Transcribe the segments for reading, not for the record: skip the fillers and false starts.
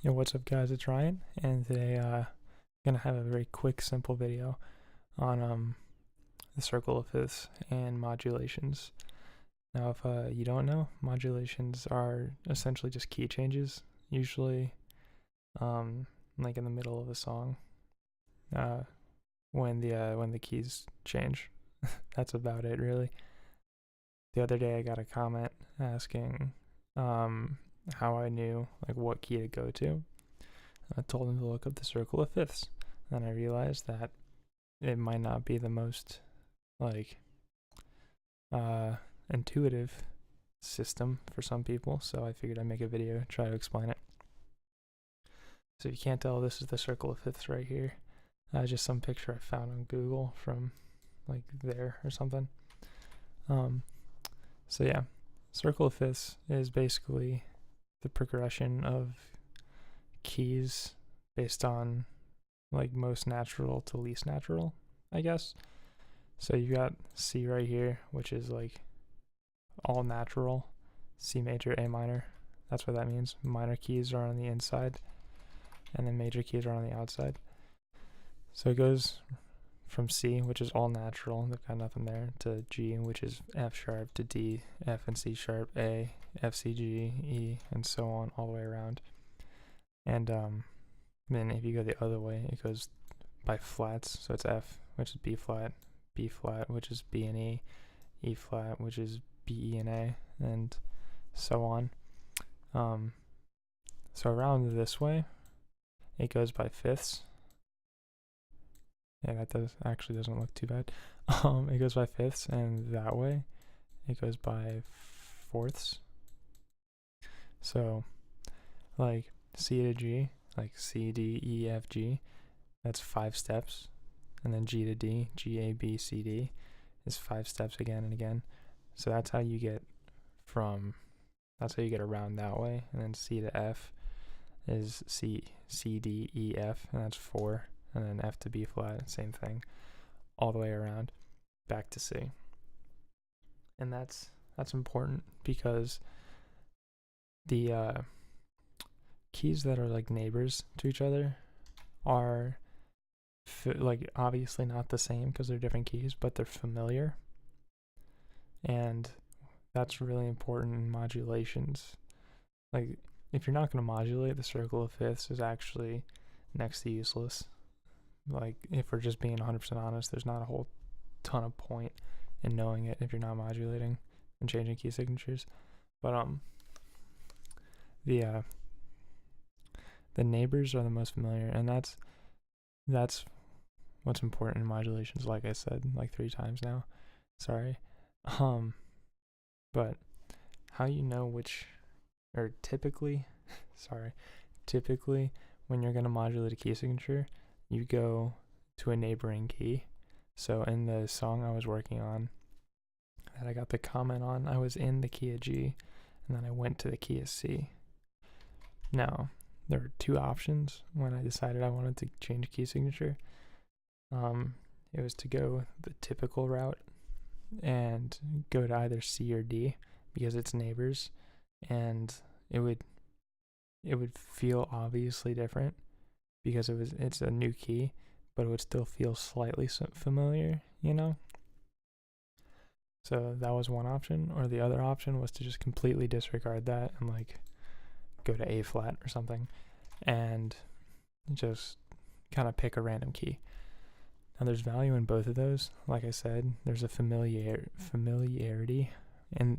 Yo, what's up guys, it's Ryan, and today I'm gonna have a very quick, simple video on the circle of fifths and modulations. Now if you don't know, modulations are essentially just key changes, usually like in the middle of a song, uh, when the keys change. That's about it really. The other day I got a comment asking how I knew like what key to go to. I told him to look up the circle of fifths. Then I realized that it might not be the most like intuitive system for some people, so I figured I'd make a video try to explain it. So if you can't tell, this is the circle of fifths right here. Just some picture I found on Google from like there or something. So yeah, circle of fifths is basically the progression of keys based on like most natural to least natural, I guess. So you got C right here, which is like all natural, C major, A minor. That's what that means. Minor keys are on the inside, and then major keys are on the outside. So it goes from C, which is all natural, they've got nothing there, to G, which is F sharp, to D, F and C sharp, A, F, C, G, E, and so on, all the way around. And then if you go the other way, it goes by flats. So it's F, which is B flat, which is B and E, E flat, which is B, E, and A, and so on. So around this way, it goes by fifths. Yeah, that doesn't look too bad. It goes by fifths, and that way, it goes by fourths. So, like C to G, like C, D, E, F, G, that's 5 steps. And then G to D, G, A, B, C, D is 5 steps again and again. So that's how you get around that way. And then C to F is C, D, E, F, and that's 4. And then F to B flat, same thing, all the way around, back to C. And that's important because the keys that are like neighbors to each other are like obviously not the same because they're different keys, but they're familiar, and that's really important in modulations. Like if you're not going to modulate, the circle of fifths is actually next to useless. Like if we're just being 100% honest, there's not a whole ton of point in knowing it if you're not modulating and changing key signatures. But the neighbors are the most familiar, and that's what's important in modulations, like I said like 3 times now. Sorry. But how you know which, or typically when you're going to modulate a key signature, you go to a neighboring key. So in the song I was working on that I got the comment on, I was in the key of G, and then I went to the key of C. Now, there were 2 options when I decided I wanted to change key signature. It was to go the typical route and go to either C or D because it's neighbors, and it would feel obviously different because it's a new key, but it would still feel slightly familiar, you know? So that was one option. Or the other option was to just completely disregard that and like go to A flat or something and just kind of pick a random key. Now there's value in both of those. Like I said, there's a familiarity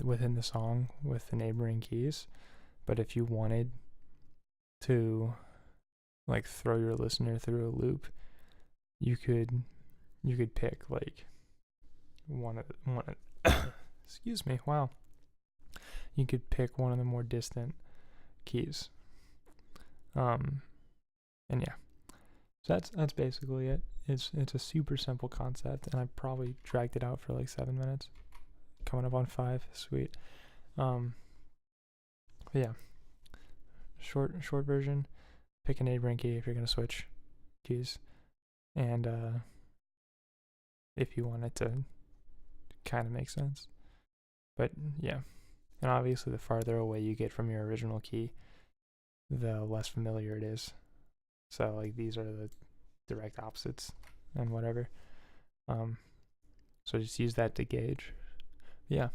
within the song with the neighboring keys. But if you wanted to like throw your listener through a loop, you could pick like one of excuse me, wow. You could pick one of the more distant keys. And yeah. So that's basically it. It's a super simple concept, and I probably dragged it out for like 7 minutes. Coming up on 5, sweet. But yeah. Short version. Pick a neighboring key if you're gonna switch keys, and if you want it to kind of make sense. But yeah, and obviously the farther away you get from your original key, the less familiar it is. So like these are the direct opposites and whatever. So just use that to gauge. Yeah,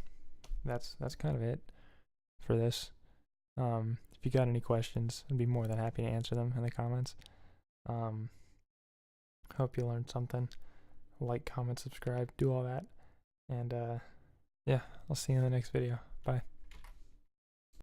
that's kind of it for this. If you got any questions, I'd be more than happy to answer them in the comments. Hope you learned something. Like, comment, subscribe, do all that. And yeah, I'll see you in the next video. Bye.